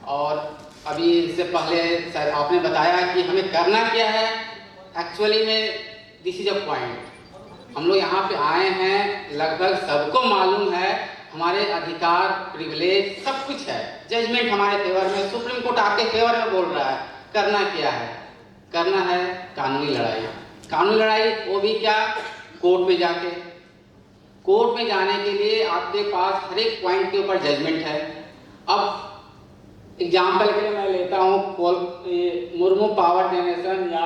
और अभी इससे पहले सर आपने बताया कि हमें करना क्या है। एक्चुअली में दिस इज अ पॉइंट। हम लोग यहाँ पे आए हैं, लगभग सबको मालूम है हमारे अधिकार, प्रिविलेज सब कुछ है। जजमेंट हमारे फेवर में, सुप्रीम कोर्ट आपके फेवर में बोल रहा है। करना क्या है? करना है कानूनी लड़ाई। कानूनी लड़ाई वो भी क्या? कोर्ट में जाके। कोर्ट में जाने के लिए आपके पास हर एक पॉइंट के ऊपर जजमेंट है। अब एग्जाम्पल के लिए मैं लेता हूँ मुर्मू पावर जनरेशन या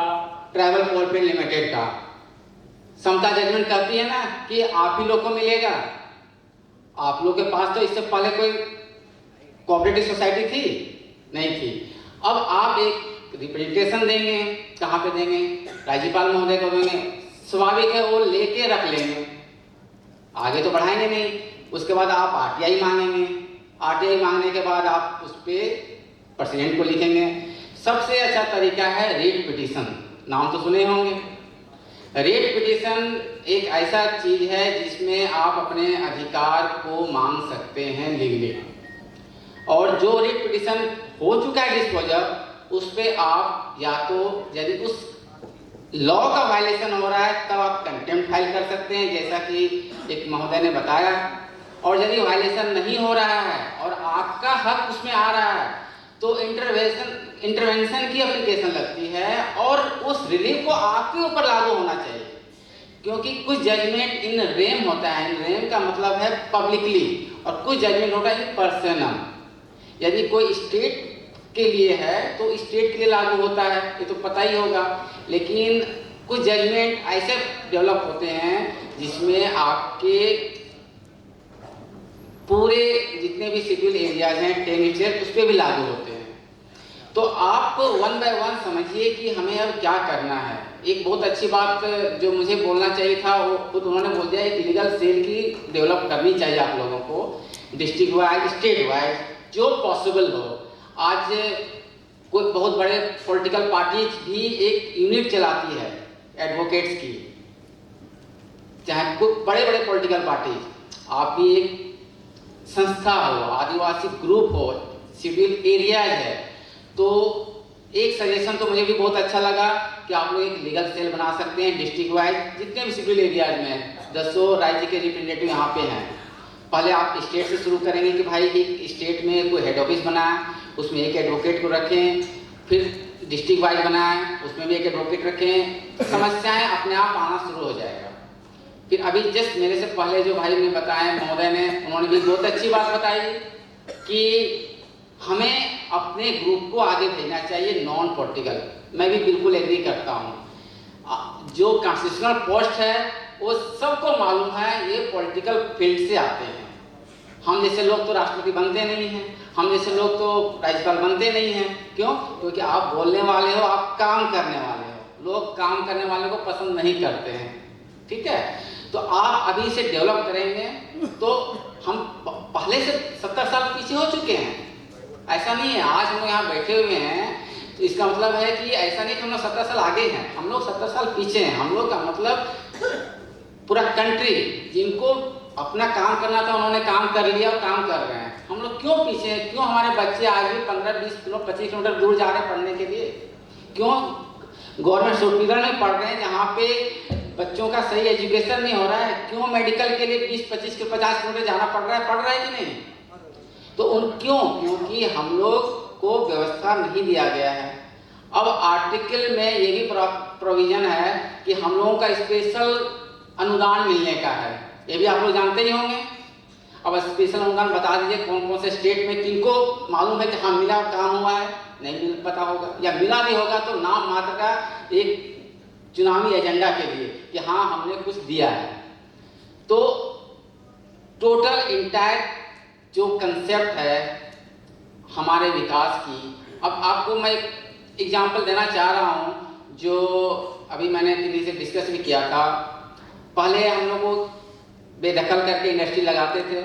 ट्रैवल कोलफील्ड लिमिटेड का। समता जजमेंट करती है ना कि आप ही लोग को मिलेगा। आप लोग के पास तो इससे पहले कोई कोऑपरेटिव सोसाइटी थी नहीं थी। अब आप एक रिप्रेजेंटेशन देंगे, कहाँ पे देंगे? राज्यपाल महोदय को देंगे। स्वाभाविक है वो लेके रख लेंगे, आगे तो बढ़ाएंगे नहीं। उसके बाद आप आरटीआई मांगेंगे। आरटीआई मांगने के बाद आप उस पर प्रेसिडेंट को लिखेंगे। सबसे अच्छा तरीका है रेट पिटीशन। नाम तो सुने होंगे। रेट पिटीशन एक ऐसा चीज है जिसमें आप अपने अधिकार को मांग सकते हैं लीगली। और जो रेट पिटीशन हो चुका है डिस्पोजल, उस पे आप या तो यदि उस लॉ का वायलेशन हो रहा है तब आप कंटेम्प्ट फाइल कर सकते हैं, जैसा कि एक महोदय ने बताया। और यदि वायलेशन नहीं हो रहा है और आपका हक उसमें आ रहा है तो इंटरवेंशन की एप्लीकेशन लगती है और उस रिलीफ को आपके ऊपर लागू होना चाहिए। क्योंकि कुछ जजमेंट इन रेम होता है। इन रेम का मतलब है पब्लिकली, और कुछ जजमेंट होता है इन पर्सनल। यदि कोई स्टेट के लिए है तो स्टेट के लिए लागू होता है, ये तो पता ही होगा। लेकिन कुछ जजमेंट ऐसे डेवलप होते हैं जिसमें आपके पूरे जितने भी सिविल एरियाज हैं टेरिटरी उस पर भी लागू होते हैं। तो आप वन बाय वन समझिए कि हमें अब क्या करना है। एक बहुत अच्छी बात जो मुझे बोलना चाहिए था वो खुद उन्होंने बोल दिया। एक लीगल सेल की डेवलप करनी चाहिए आप लोगों को, डिस्ट्रिक्ट वाइज, स्टेट वाइज, जो पॉसिबल हो। आज कोई बहुत बड़े पॉलिटिकल पार्टी भी एक यूनिट चलाती है एडवोकेट्स की, चाहे कोई बड़े बड़े पॉलिटिकल पार्टी। आप भी एक संस्था हो, आदिवासी ग्रुप हो, सिविल एरिया है, तो एक सजेशन तो मुझे भी बहुत अच्छा लगा कि आप लोग एक लीगल सेल बना सकते हैं डिस्ट्रिक्ट वाइज, जितने भी सिविल एरियाज में 10 राज्य के रिप्रेजेंटेटिव यहाँ पे हैं। पहले आप स्टेट से शुरू करेंगे कि भाई एक स्टेट में कोई हेड ऑफिस बनाए, उसमें एक एडवोकेट को रखें। फिर डिस्ट्रिक्ट वाइज बनाए, उसमें भी एक एडवोकेट रखें। समस्याएं अपने आप आना शुरू हो जाएगा। फिर अभी जस्ट मेरे से पहले जो भाई ने बताया, महोदय ने, उन्होंने भी बहुत अच्छी बात बताई कि हमें अपने ग्रुप को आगे भेजना चाहिए नॉन पॉलिटिकल। मैं भी बिल्कुल एग्री करता हूँ। जो कॉन्स्टिट्यूशनल पोस्ट है वो सबको मालूम है, ये पॉलिटिकल फील्ड से आते हैं। हम जैसे लोग तो राष्ट्रपति बनते नहीं हैं, हम जैसे लोग तो राज्यपाल बनते नहीं हैं। क्यों? क्योंकि आप बोलने वाले हो, आप काम करने वाले हो। लोग काम करने वाले को पसंद नहीं करते हैं। ठीक है, तो आप अभी से डेवलप करेंगे तो हम पहले से 70 साल पीछे हो चुके हैं। ऐसा नहीं है आज हम लोग यहाँ बैठे हुए हैं तो इसका मतलब है कि ऐसा नहीं कि हम लोग 70 साल आगे हैं, हम लोग 70 साल पीछे हैं। हम लोग का मतलब पूरा कंट्री जिनको अपना काम करना था उन्होंने काम कर लिया और काम कर रहे हैं। हम लोग क्यों पीछे हैं? क्यों हमारे बच्चे आज भी 15-20 किलो 25 किलोमीटर दूर जा रहे हैं पढ़ने के लिए? क्यों गवर्नमेंट हॉस्पिटल में पढ़ रहे हैं जहाँ पे बच्चों का सही एजुकेशन नहीं हो रहा है? क्यों मेडिकल के लिए 20-25 के 50 किलोमीटर जाना पड़ रहा है कि नहीं? तो क्यों? क्योंकि हम लोग को व्यवस्था नहीं दिया गया है। अब आर्टिकल में ये भी प्रोविजन है कि हम लोगों का स्पेशल अनुदान मिलने का है, ये भी आप लोग जानते ही होंगे। अब स्पेशल अनुदान बता दीजिए कौन कौन से स्टेट में किनको मालूम है कि हाँ मिला, काम हुआ है? नहीं मिल पता होगा, या मिला भी होगा तो नाम मात्र का एक चुनावी एजेंडा के लिए कि हाँ हमने कुछ दिया है। तो टोटल इंटायर जो कंसेप्ट है हमारे विकास की, अब आपको मैं एग्जांपल देना चाह रहा हूँ जो अभी मैंने किसी से डिस्कस भी किया था। पहले हम लोग को बेदखल करके इंडस्ट्री लगाते थे,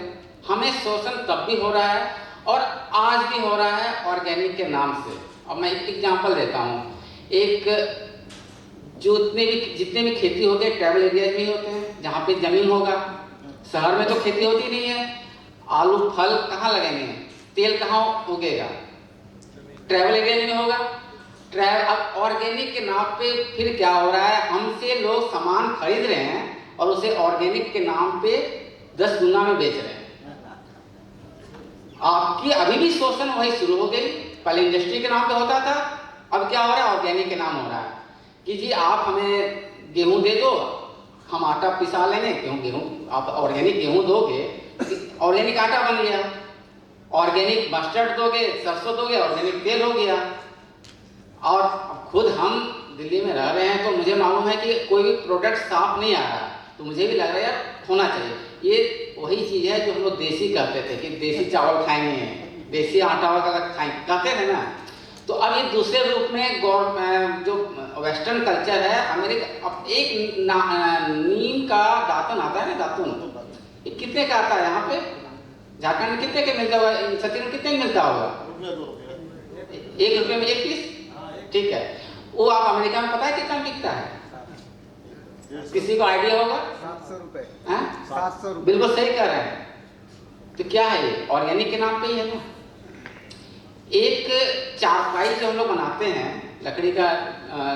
हमें शोषण तब भी हो रहा है और आज भी हो रहा है ऑर्गेनिक के नाम से। अब मैं एक एग्जांपल देता हूँ। एक जितने भी खेती होते हैं ट्राइबल एरियाज में ही होते हैं, जहाँ पे जमीन होगा। शहर में तो खेती होती नहीं है। आलू फल कहाँ लगेंगे? तेल कहाँ उगेगा? ट्रैवल एरिया में होगा। अब ऑर्गेनिक के नाम पे फिर क्या हो रहा है, हमसे लोग सामान खरीद रहे हैं और उसे ऑर्गेनिक के नाम पे 10 गुना में बेच रहे हैं। आपकी अभी भी शोषण वही शुरू हो गई। पहले इंडस्ट्री के नाम पे होता था, अब क्या हो रहा है, ऑर्गेनिक के नाम हो रहा है कि जी आप हमें गेहूं दे दो, हम आटा पिसा लेंगे। क्यों गेहूं, आप ऑर्गेनिक गेहूं दोगे, ऑर्गेनिक आटा बन गया। ऑर्गेनिक मस्टर्ड दोगे, सरसों दोगे, ऑर्गेनिक तेल हो गया। और खुद हम दिल्ली में रह रहे हैं तो मुझे मालूम है कि कोई भी प्रोडक्ट साफ नहीं आ रहा, तो मुझे भी लग रहा है यार होना चाहिए। ये वही चीज़ है जो हम लोग देसी कहते थे कि देसी चावल खाएंगे, देसी आटा वगैरह खाएंगे कहते थे ना। तो अब ये दूसरे रूप में जो वेस्टर्न कल्चर है, अमेरिका, अब एक नीम का दातुन आता है ना, दातुन, ये कितने का आता है यहाँ पे? झारखंड में कितने के मिलता होगा? छत्तीसगढ़ में कितने में मिलता होगा? 1 रुपये में 1 पीस, ठीक है। वो आप अमेरिका में पता है कितना बिकता है? किसी को आइडिया होगा? 700 रुपए। 700 रुपए, बिल्कुल सही कह रहे हैं। तो क्या है ये? ऑर्गेनिक के नाम पे ही है ना। एक चारपाई जो हम लोग बनाते हैं लकड़ी का,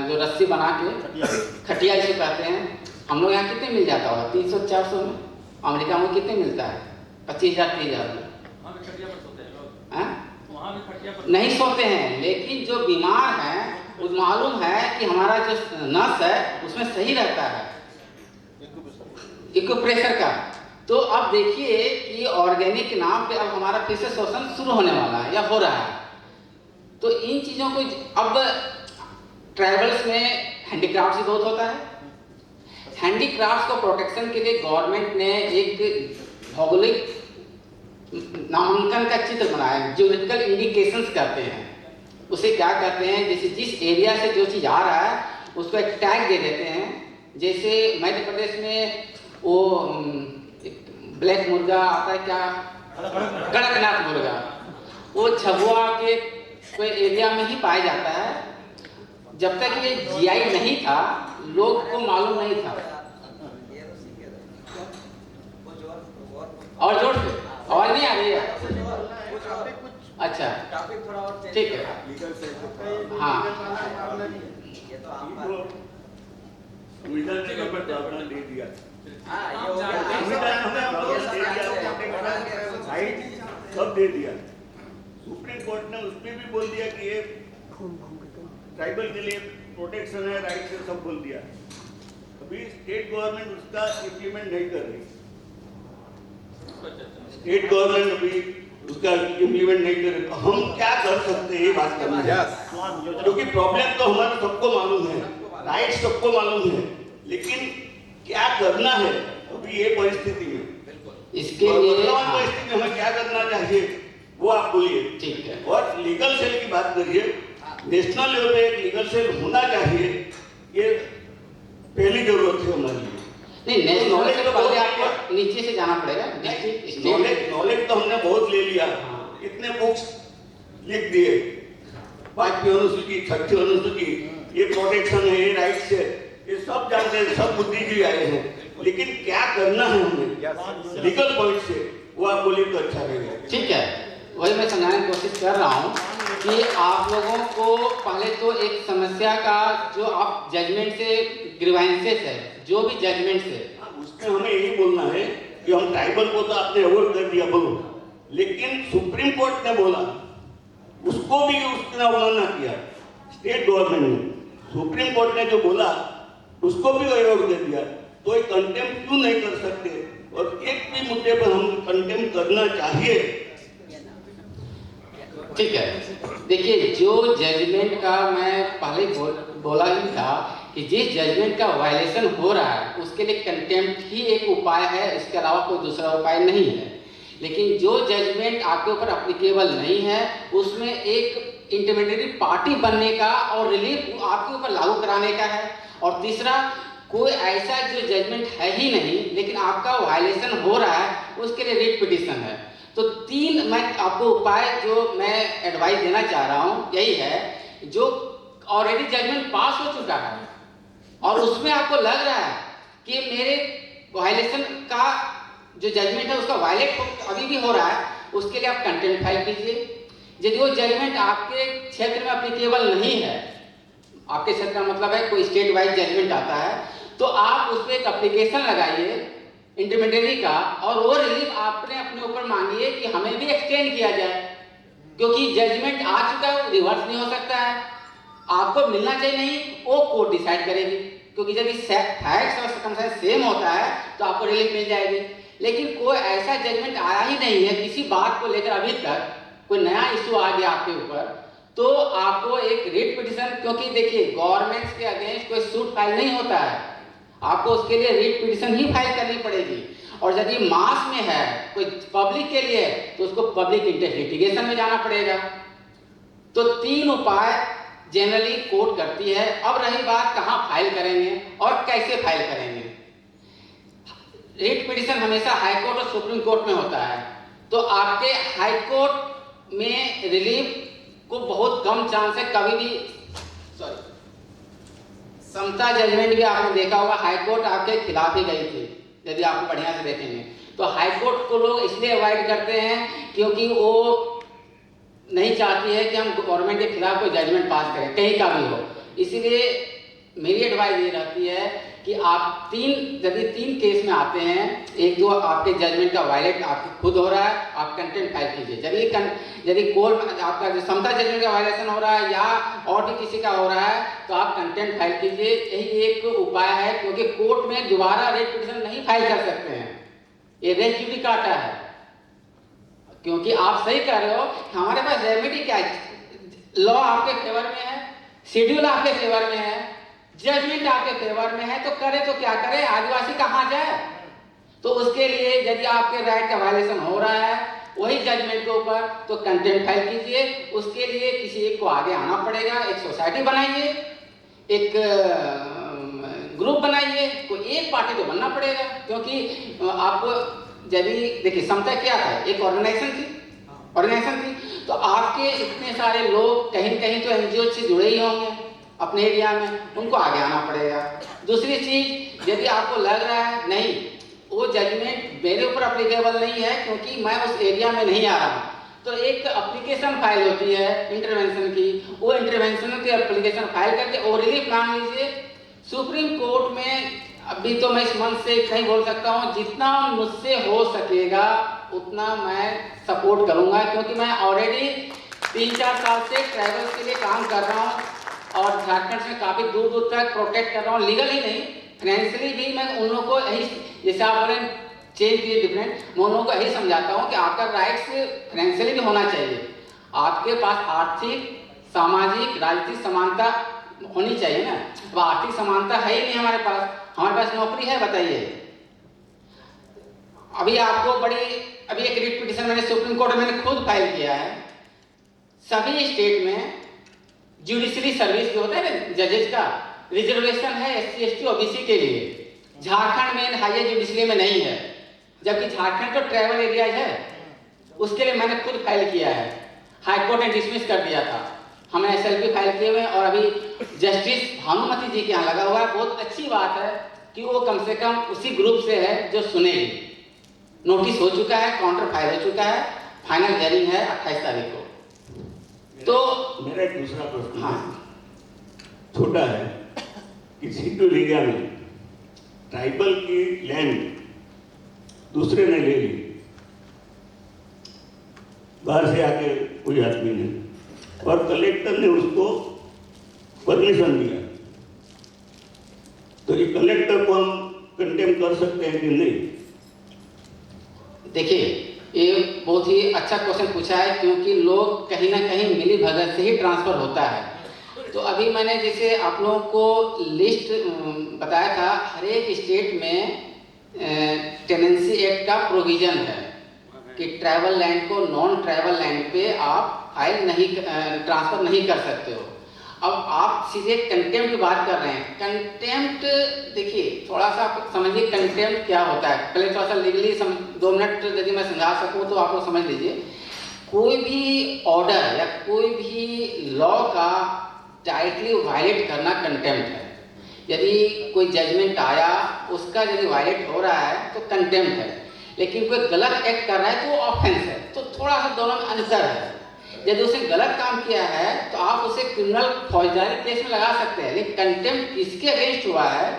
जो रस्सी बना के, खटिया जिसे कहते हैं, हम लोग यहाँ कितने मिल जाता होगा? 300-400 में। अमेरिका में कितने मिलता है? 25,000-30,000 में। नहीं सोते हैं, लेकिन जो बीमार है उस मालूम है कि हमारा जो नस है उसमें सही रहता है इक्विप्रेशर का। तो अब देखिए कि ऑर्गेनिक के नाम पे अब हमारा फिर से शोषण शुरू होने वाला है या हो रहा है। तो इन चीज़ों को अब ट्राइबल्स में हैंडीक्राफ्ट भी बहुत होता है। हैंडीक्राफ्ट को प्रोटेक्शन के लिए गवर्नमेंट ने एक भौगोलिक नामांकन का चित्र बनाया, ज्योग्राफिकल इंडिकेशंस कहते हैं। उसे क्या कहते हैं, जैसे जिस एरिया से जो चीज़ आ रहा है उसको एक टैग दे देते हैं। जैसे मध्य प्रदेश में वो ब्लैक मुर्गा आता है, क्या, कड़कनाथ मुर्गा, वो झबुआ के कोई एरिया में ही पाया जाता है। जब तक ये जीआई नहीं था लोग को मालूम नहीं था। और जोड़ से और नहीं आ रही है? अच्छा ठीक है, हाँ दे दिया, सब दे दिया। सुप्रीम कोर्ट ने उसमें भी बोल दिया कि ये ट्राइबल के लिए प्रोटेक्शन है, राइट है, सब बोल दिया। अभी स्टेट गवर्नमेंट उसका इम्प्लीमेंट नहीं कर रही। स्टेट गवर्नमेंट अभी उसका इम्प्लीमेंट नहीं कर रही। हम क्या कर सकते हैं ये बात करना है, क्योंकि प्रॉब्लम तो हमारा सबको मालूम है, राइट सबको मालूम है, लेकिन क्या करना है अभी ये परिस्थिति में, इसके लिए परिस्थिति में हमें क्या करना चाहिए वो आप बोलिए। ठीक है। और लीगल सेल की बात करिए, नेशनल लेवल पे एक लीगल सेल होना चाहिए, ये पहली जरूरत है हमारी। नहीं, नेशनल लेवल पे पहले आपको नीचे से जाना पड़ेगा। नॉलेज तो हमने बहुत ले लिया, इतने बुक्स लिख दिए, 5वीं अनुसूची, 6वीं अनुसूची, ये प्रोटेक्शन है, ये राइट्स है, ये सब जानते हैं, सब बुद्धिजीवी आए हैं, लेकिन क्या करना है हमें लीगल पॉइंट से, वो आप बोलिए तो अच्छा रहेगा। ठीक है, वही मैं समझाने की कोशिश कर रहा हूँ कि आप लोगों को पहले तो एक समस्या का जो आप जजमेंट से ग्रीवेंसेस है, जो भी जजमेंट है उसमें हमें यही बोलना है कि हम ट्राइबल को तो आपने अवॉइड कर दिया बोलो, लेकिन सुप्रीम कोर्ट ने बोला उसको भी उसने अवमानना किया। स्टेट गवर्नमेंट ने, सुप्रीम कोर्ट ने जो बोला उसको भी अवॉइड कर दिया, तो एक कंटेम्प्ट क्यों नहीं कर सकते? और एक भी मुद्दे पर हम कंटेम्प्ट करना चाहिए। ठीक है, देखिए जो जजमेंट का मैं पहले बोला ही था कि जिस जजमेंट का वायलेशन हो रहा है उसके लिए कंटेम्प्ट ही एक उपाय है, इसके अलावा कोई दूसरा उपाय नहीं है। लेकिन जो जजमेंट आपके ऊपर अप्लीकेबल नहीं है उसमें एक इंटरमीडिएट पार्टी बनने का और रिलीफ आपके ऊपर लागू कराने का है। और तीसरा, कोई ऐसा जो जजमेंट है ही नहीं लेकिन आपका वायलेशन हो रहा है उसके लिए रिट पिटीशन है। तो 3 मैं आपको उपाय जो मैं एडवाइस देना चाह रहा हूँ यही है, जो ऑलरेडी जजमेंट पास हो चुका है और उसमें आपको लग रहा है कि मेरे वायलेशन का जो जजमेंट है उसका वायलेट अभी भी हो रहा है, उसके लिए आप कंटेम्प्ट फाइल कीजिए। यदि वो जजमेंट आपके क्षेत्र में अप्लीकेबल नहीं है, आपके क्षेत्र का मतलब है कोई स्टेट वाइज जजमेंट आता है, तो आप उस पर एक एप्लीकेशन लगाइए इंटरमीडिएटरी का, और वो रिलीफ आपने अपने ऊपर मांगिए कि हमें भी एक्सटेंड किया जाए, क्योंकि जजमेंट आ चुका है, रिवर्स नहीं हो सकता है। आपको मिलना चाहिए नहीं, वो कोर्ट डिसाइड करेगी, क्योंकि जब फैक्ट्स और सर्कमस्टेंस सेम होता है तो आपको रिलीफ मिल जाएगी। लेकिन कोई ऐसा जजमेंट आया ही नहीं है किसी बात को लेकर, अभी तक कोई नया इशू आ गया आपके ऊपर, तो आपको एक रिट पिटिशन, क्योंकि देखिए गवर्नमेंट के अगेंस्ट कोई सूट फाइल नहीं होता है, आपको उसके लिए रिट पिटिशन ही फाइल करनी पड़ेगी। और यदि मास में है, कोई पब्लिक के लिए, तो उसको पब्लिक इंटरेस्ट लिटिगेशन में जाना पड़ेगा। तो 3 उपाय जनरली कोर्ट करती है। अब रही बात कहाँ फाइल करेंगे और कैसे फाइल करेंगे। रिट पिटिशन हमेशा हाई कोर्ट और सुप्रीम कोर्ट में होता है, तो आपके हाई कोर्ट में रिलीफ को बहुत कम चांस है, कभी भी समता जजमेंट भी आपने देखा होगा, हाई कोर्ट आपके खिलाफ ही गई थी, यदि आपको बढ़िया से देखेंगे तो। हाई कोर्ट को लोग इसलिए अवॉइड करते हैं क्योंकि वो नहीं चाहती है कि हम गवर्नमेंट के खिलाफ कोई जजमेंट पास करें, कहीं का भी हो। इसीलिए मेरी एडवाइस ये रहती है कि आप यदि 3 केस में आते हैं, एक दो आपके जजमेंट का वायलेट आपको खुद हो रहा है, आप कंटेम्प्ट फाइल कीजिए। यदि कोर्ट आपका जो समता जजमेंट का वायलेशन हो रहा है या और भी किसी का हो रहा है, तो आप कंटेम्प्ट फाइल कीजिए। यही एक उपाय है, क्योंकि कोर्ट में दोबारा रिट पिटिशन नहीं फाइल कर सकते हैं, ये रेस जुडिकाटा है। क्योंकि आप सही कह रहे हो कि हमारे पास रेमेडी क्या है, लॉ आपके फेवर में है, शेड्यूल आपके फेवर में है, जजमेंट आपके फेवर में है, तो करे तो क्या करे, आदिवासी कहाँ जाए। तो उसके लिए यदि आपके राइट का वायलेशन हो रहा है वही जजमेंट के ऊपर, तो कंटेम्प्ट फाइल कीजिए। उसके लिए किसी एक को आगे आना पड़ेगा, एक सोसाइटी बनाइए, एक ग्रुप बनाइए, कोई एक पार्टी तो बनना पड़ेगा। क्योंकि आपको यदि देखिए समता क्या था, एक ऑर्गेनाइजेशन थी, तो आपके इतने सारे लोग कहीं कहीं तो एनजीओ से जुड़े ही होंगे अपने एरिया में, उनको आगे आना पड़ेगा। दूसरी चीज, यदि आपको लग रहा है नहीं वो जजमेंट मेरे ऊपर अप्लीकेबल नहीं है क्योंकि मैं उस एरिया में नहीं आ रहा, तो एक एप्लीकेशन फाइल होती है इंटरवेंशन की, वो इंटरवेंशन की एप्लीकेशन फाइल करके और रिलीफ मांग लीजिए सुप्रीम कोर्ट में। अभी तो मैं इस मन से नहीं बोल सकता हूँ, जितना मुझसे हो सकेगा उतना मैं सपोर्ट करूँगा, क्योंकि मैं ऑलरेडी 3-4 साल से ट्राइबल्स के लिए काम कर रहा हूँ और झारखंड में काफ़ी दूर दूर तक प्रोटेक्ट कर रहा हूँ, लीगल ही नहीं फाइनेंशियली भी। मैं उन लोगों को यही, जैसे आप बोले चेंज किए डिफरेंट, मैं उन लोगों को यही समझाता हूँ कि आपका राइट्स फाइनेंशियली भी होना चाहिए, आपके पास आर्थिक, सामाजिक, राजनीतिक समानता होनी चाहिए ना। अब आर्थिक समानता है ही नहीं हमारे पास नौकरी है, बताइए। अभी एक रिट पिटिशन मैंने सुप्रीम कोर्ट में मैंने खुद फाइल किया है। सभी स्टेट में जुडिशरी सर्विस जो होता है ना जजेस का, रिजर्वेशन है SC ST OBC के लिए। झारखंड में हाईएस्ट जुडिशरी में नहीं है, जबकि झारखंड तो ट्राइबल एरिया है, उसके लिए मैंने खुद फाइल किया है। हाई कोर्ट ने डिसमिस कर दिया था, हमने SLP फाइल किए हुए हैं और अभी जस्टिस भानुमति जी के यहाँ लगा हुआ है। बहुत अच्छी बात है कि वो कम से कम उसी ग्रुप से है जो सुनेगी। नोटिस हो चुका है, काउंटर फाइल हो चुका है, फाइनल हियरिंग है 28 तारीख को। तो मेरा एक दूसरा प्रश्न हाँ छोटा है कि शेड्यूल एरिया में ट्राइबल की लैंड दूसरे ने ले ली, बाहर से आके कोई आदमी ने, और कलेक्टर ने उसको परमिशन दिया, तो ये कलेक्टर को हम कंटेम कर सकते हैं कि नहीं? देखिए, ये बहुत ही अच्छा क्वेश्चन पूछा है, क्योंकि लोग कहीं ना कहीं मिली भगत से ही ट्रांसफर होता है। तो अभी मैंने जैसे आप लोगों को लिस्ट बताया था, हर एक स्टेट में टेनेंसी एक्ट का प्रोविजन है कि ट्राइबल लैंड को नॉन ट्राइबल लैंड पे आप फाइल नहीं ट्रांसफर नहीं कर सकते हो। अब आप सीधे कंटेम्प्ट की बात कर रहे हैं। कंटेम्प्ट देखिए, थोड़ा सा आप समझिए कंटेम्प्ट क्या होता है। पहले थोड़ा सा लीगली 2 मिनट यदि मैं समझा सकूं तो आप लोग समझ लीजिए। कोई भी ऑर्डर या कोई भी लॉ का डायरेक्टली वायलेट करना कंटेम्प्ट है। यदि कोई जजमेंट आया, उसका यदि वायलेट हो रहा है तो कंटेम्प्ट है, लेकिन कोई गलत एक्ट कर रहा है तो वो ऑफेंस है। तो थोड़ा सा दोनों में अंतर है। यदि उसने गलत काम किया है तो आप उसे क्रिमिनल फौजदारी केस में लगा सकते हैं, लेकिन कंटेम्प्ट किसके अगेंस्ट हुआ है?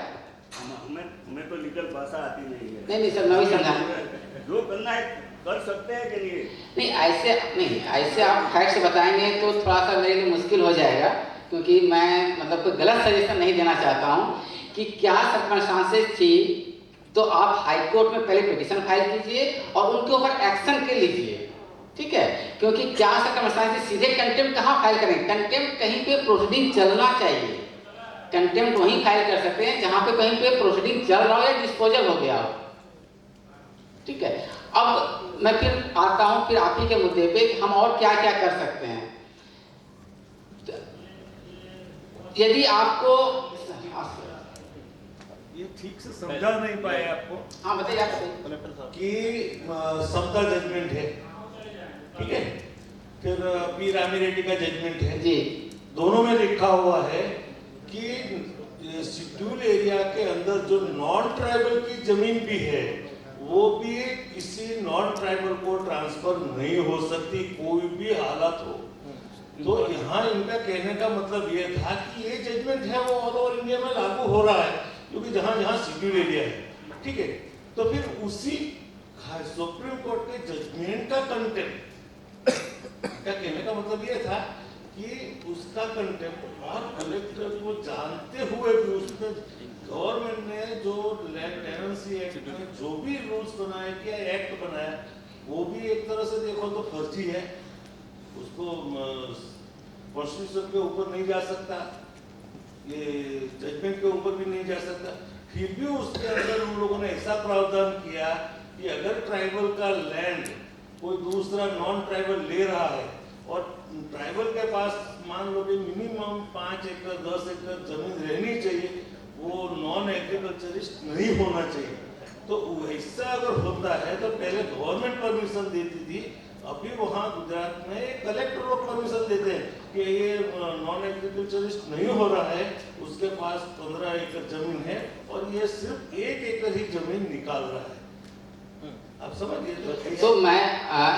हमें तो लीगल भाषा आती नहीं है। नहीं सर, मैं भी समझा। जो करना है कर सकते हैं कि नहीं ऐसे आप फैक्ट्स बताएंगे तो थोड़ा सा मेरे लिए मुश्किल हो जाएगा, क्योंकि मैं मतलब कोई गलत सजेशन नहीं देना चाहता हूँ कि क्या सर्कमस्टांसेस थी। तो आप हाई कोर्ट में पहले पिटीशन फाइल कीजिए और उनके ऊपर एक्शन के लीजिए, ठीक है? क्योंकि क्या सर्कमस्टांसेस, सीधे कंटेम्प्ट कहाँ फाइल करेंगे? कंटेम्प्ट कहीं पे प्रोसीडिंग चलना चाहिए। कंटेम्प्ट वहीं फाइल कर सकते हैं जहाँ पे कहीं पे प्रोसीडिंग चल रहा हो या डिस्पोजल हो गया हो, ठीक है? अब मैं फिर आता हूँ फिर आप ही के मुद्दे पे कि हम और क्या क्या कर सकते हैं। यदि आपको ये ठीक से समझा नहीं पाए आपको। हाँ बताइए, आप बताइए कि समता जजमेंट है, ठीक है, फिर पी रामी रेड्डी का जजमेंट है जी। दोनों में लिखा हुआ है कि शेड्यूल एरिया के अंदर जो नॉन ट्राइबल की जमीन भी है वो भी किसी नॉन ट्राइबल को ट्रांसफर नहीं हो सकती, कोई भी हालत हो। तो यहाँ इनका कहने का मतलब ये था कि ये जजमेंट है वो ऑल ओवर इंडिया में लागू हो रहा है, क्योंकि जहाँ जहाँ शेड्यूल एरिया है, ठीक है। तो फिर उसी सुप्रीम कोर्ट के जजमेंट का कंटेम्प्ट का कहने का मतलब ये था कि उसका कंटेम्प्ट और कलेक्टर को जानते हुए भी उसमें गवर्नमेंट ने जो लैंड टेनेंसी एक्ट में जो भी रूल्स बनाए क्या एक्ट बनाया वो भी एक तरह से देखो तो फर्जी है, उसको कॉन्स्टिट्यूशन के ऊपर नहीं जा सकता, ये जजमेंट के ऊपर भी नहीं जा सकता। फिर भी उसके अंदर उन लोगों ने ऐसा प्रावधान किया कि अगर ट्राइबल का लैंड कोई दूसरा नॉन ट्राइबल ले रहा है और ट्राइबल के पास मान लो कि मिनिमम 5 एकड़ 10 एकड़ जमीन रहनी चाहिए, वो नॉन एग्रीकल्चरिस्ट नहीं होना चाहिए। तो वैसा अगर होता है तो पहले गवर्नमेंट परमिशन देती थी, अभी वहाँ गुजरात में कलेक्टर लोग परमिशन देते हैं कि ये नॉन एग्रीकल्चरिस्ट नहीं हो रहा है, उसके पास 15 एकड़ जमीन है और ये सिर्फ 1 एकड़ ही जमीन निकाल रहा है। आप समझिए। तो मैं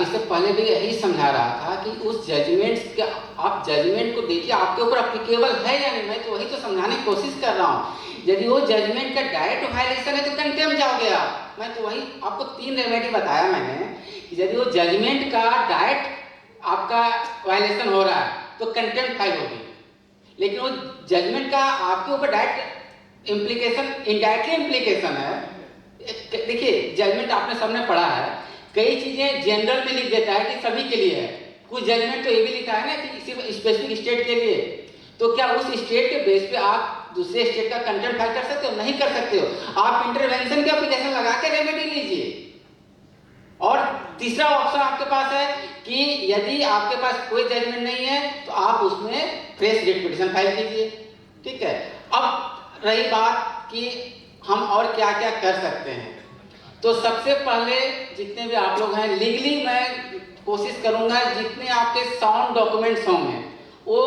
इससे पहले भी यही समझा रहा था कि उस जजमेंट के, आप जजमेंट को देखिए आपके ऊपर अप्लीकेबल है या नहीं। मैं तो वही तो समझाने की कोशिश कर रहा हूँ। यदि वो जजमेंट का डायरेक्ट वायलेशन है तो कंटेम्प्ट जाओगे आप। मैं तो वही आपको 3 रेमेडी बताया मैंने कि यदि वो जजमेंट का डायरेक्ट आपका वायलेशन हो रहा है तो कंटेम्प्ट फाइल होगी, लेकिन वो जजमेंट का आपके ऊपर डायरेक्ट इम्प्लीकेशन, इनडायरेक्टली इम्प्लीकेशन है। देखिए जजमेंट आपने सबने पढ़ा है, कई चीजें जनरल में लिख देता है कि सभी के लिए है, कुछ जजमेंट तो ये भी लिखा है ना कि सिर्फ स्पेसिफिक स्टेट के लिए। तो क्या उस स्टेट के बेस पे आप दूसरे स्टेट का कंटेम्प्ट फाइल कर सकते हो? नहीं कर सकते हो। आप इंटरवेंशन की एप्लीकेशन लगा के रेमेडी लीजिए। और तीसरा ऑप्शन आपके पास है कि यदि आपके पास कोई जजमेंट नहीं है तो आप उसमें फ्रेश रिट पिटीशन फाइल कीजिए, ठीक है। अब रही बात कि हम और क्या क्या कर सकते हैं, तो सबसे पहले जितने भी आप लोग हैं लीगली मैं कोशिश करूंगा जितने आपके साउंड डॉक्यूमेंट्स होंगे वो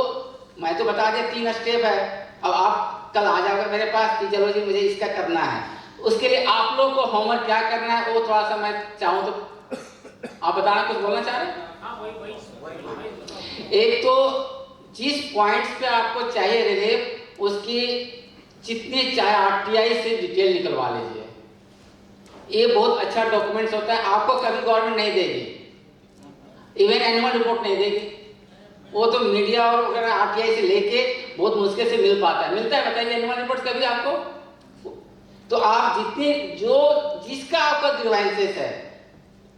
मैं तो बता दिया 3 स्टेप है। अब आप कल आ जाओगे मेरे पास कि चलो जी मुझे इसका करना है, उसके लिए आप लोग को होमवर्क क्या करना है वो थोड़ा सा मैं चाहूँ तो आप बताना, कुछ बोलना चाह रहे हैं? एक तो जिस पॉइंट्स पे आपको चाहिए रिलीफ उसकी जितने चाहे आरटीआई से डिटेल निकलवा लीजिए। ये बहुत अच्छा डॉक्यूमेंट्स होता है, आपको कभी गवर्नमेंट नहीं देगी, इवन एनुअल रिपोर्ट नहीं देगी, वो तो मीडिया और वगैरह आरटीआई से लेके बहुत मुश्किल से मिल पाता है। मिलता है बताइए एनुअल रिपोर्ट कभी आपको? तो आप जितने जो जिसका आपका ग्रीवेंसेस है,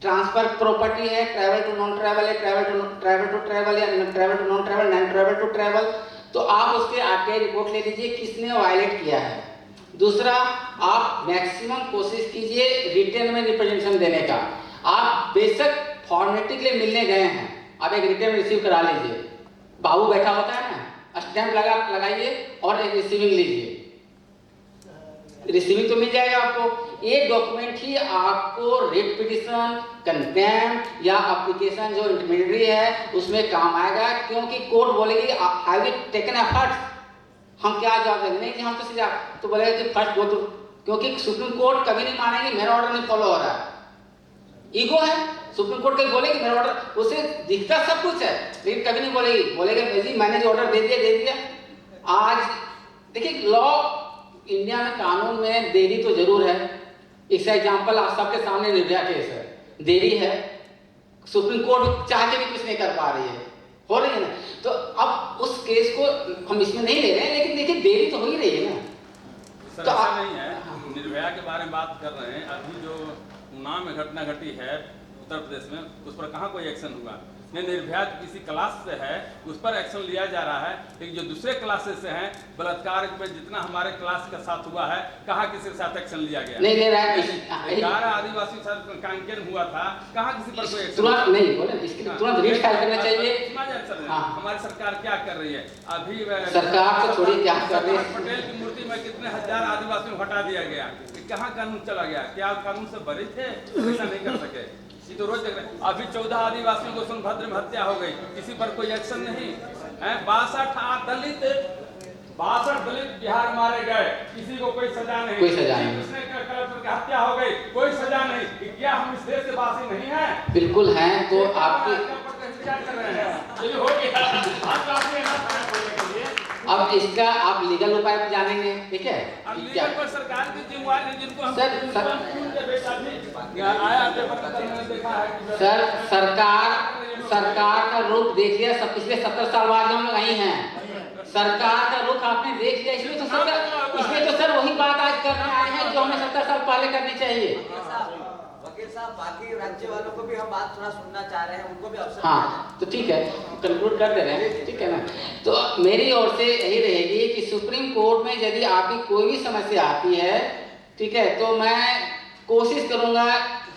ट्रांसफर प्रॉपर्टी है, ट्रैवल टू नॉन ट्रैवल है, ट्रैवल टू ट्रैवल या travel to non travel, non travel to travel, तो आप उसके आरटीआई रिपोर्ट ले लीजिए किसने वायलेट किया है। दूसरा, आप मैक्सिमम कोशिश कीजिए रिटर्न में रिप्रेजेंटेशन देने का। आप बेशक फॉर्मेलिटी के लिए मिलने गए हैं, आप एक रिटर्न रिसीव करा लीजिए, बाबू बैठा होता है ना, स्टैंप लगाइए और एक रिसीविंग लीजिए, रिसीविंग तो मिल जाएगा आपको। ये डॉक्यूमेंट ही आपको रिट पिटीशन, कंटेम्प्ट या एप्लीकेशन जो इंटरमीडिएटरी है उसमें काम आएगा, क्योंकि कोर्ट बोलेगी हैव यू टेकन एफर्ट्स, हम क्या जवाब देंगे? नहीं कि हम तो सीधा तो बोलेगा कि फर्स्ट क्योंकि सुप्रीम कोर्ट कभी नहीं मानेगी मेरा ऑर्डर नहीं फॉलो हो रहा है, ईगो है। सुप्रीम कोर्ट कभी बोलेगी मेरा ऑर्डर, उसे दिखता सब कुछ है लेकिन कभी नहीं बोलेगी, बोलेगा जी मैंने जो ऑर्डर दे दिया। आज देखिए लॉ इंडिया में कानून में देरी तो जरूर है। इस एग्जाम्पल आप सबके सामने निर्भया केस है, देरी है, सुप्रीम कोर्ट चाह के भी कुछ नहीं कर पा रही है, हो रही है ना। तो अब उस केस को हम इसमें नहीं ले रहे हैं, लेकिन देखिए देरी तो हो ही रही है ना। सर तो ऐसा नहीं है, निर्भया के बारे में बात कर रहे हैं। अभी जो उन्नाव में घटना घटी है उत्तर प्रदेश में, उस पर कहाँ कोई एक्शन हुआ? ये निर्भया किसी क्लास से है, उस पर एक्शन लिया जा रहा है, लेकिन जो दूसरे क्लासेस से हैं, बलात्कार पे जितना हमारे क्लास के साथ हुआ है, कहाँ किसी के साथ एक्शन लिया गया? नहीं ले रहा है 11 आदिवासी के साथ कांकेर हुआ था, कहाँ किसी पर कोई एक्शन? तुरंत नहीं बोले, इसके तुरंत रीफाइल करना चाहिए। सुना जाए सर, हाँ। हमारी सरकार क्या कर रही है? अभी सरकार तो थोड़ी क्या कर रही है? पटेल की मूर्ति में कितने हजार आदिवासियों को हटा दिया गया, कहाँ कानून चला गया? क्या कानून से बरे थे? ऐसा नहीं कर सके। ये तो रोज देख रहे हैं। अभी 14 आदिवासियों को सोनभद्र में हत्या हो गई, किसी पर कोई एक्शन नहीं है। 62 दलित बिहार मारे गए, किसी को कोई सजा नहीं, कोई सजा नहीं। किसने कलेक्टर की हत्या हो गई, कोई सजा नहीं। क्या हम इस देश के वासी नहीं है? बिल्कुल हैं। तो आपकी क्या कर रहे हैं? ये हो गया, आप काफी है ना बोलने के लिए। अब इसका आप लीगल उपाय पे जानेंगे, ठीक है? अब क्या लीगल पर सरकार की जिम्मेवारी, जिनको हम सर, के बेटा भी आया पेपर में मैंने देखा है कि सर सरकार का रुख देख लिया, सब पिछले 70 साल बाद हम लोग आई हैं। सरकार का रुख आपने देख लिया, इसमें तो सर वही बात आज करने आए हैं जो हमें 70 साल पहले करनी चाहिए। वकील साहब, बाकी राज्य वालों को भी हम बात थोड़ा सुनना चाह रहे हैं, उनको भी अवसर हाँ तो ठीक है, कंक्लूड कर दे रहे हैं, ठीक है ना। तो मेरी ओर से यही रहेगी कि सुप्रीम कोर्ट में यदि आपकी कोई भी समस्या आती है, ठीक है, तो मैं कोशिश करूंगा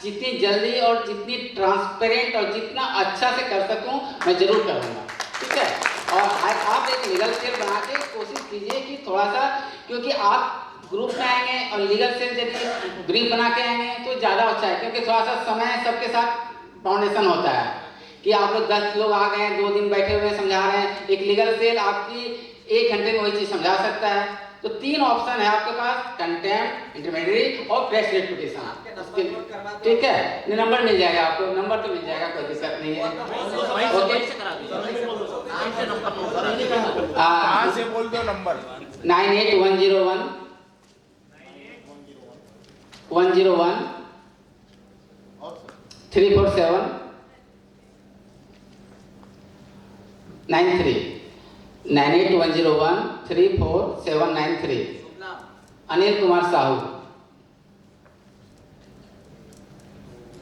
जितनी जल्दी और जितनी ट्रांसपेरेंट और जितना अच्छा से कर सकूं मैं जरूर करूंगा, ठीक है। और आप एक लीगल सेल बना के कोशिश कीजिए कि थोड़ा सा, क्योंकि आप ग्रुप में आएंगे और लीगल सेल यदि ग्रीप बना के आएंगे तो ज़्यादा अच्छा है, क्योंकि थोड़ा सा समय सबके साथ फाउंडेशन होता है कि आप लोग 10 लोग आ गए, 2 दिन बैठे हुए समझा रहे हैं। एक लीगल सेल आपकी 1 घंटे में वही चीज़ समझा सकता है। तो 3 ऑप्शन है आपके पास, कंटेम्प्ट, इंटरमीडिएट और प्रेस रेपुटेशन, ठीक है। नंबर मिल जाएगा आपको, नंबर तो मिल जाएगा, कोई दिक्कत नहीं है। से बोल दो नंबर 98101 101 347 93 98101 34793। अनिल कुमार साहू,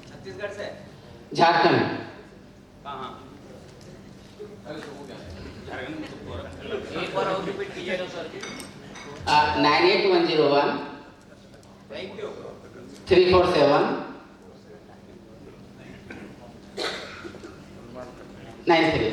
छत्तीसगढ़ से। झारखंड। कहाँ? एक बार और रिपीट कीजिएगा सर। 98101 thank you. 347 93।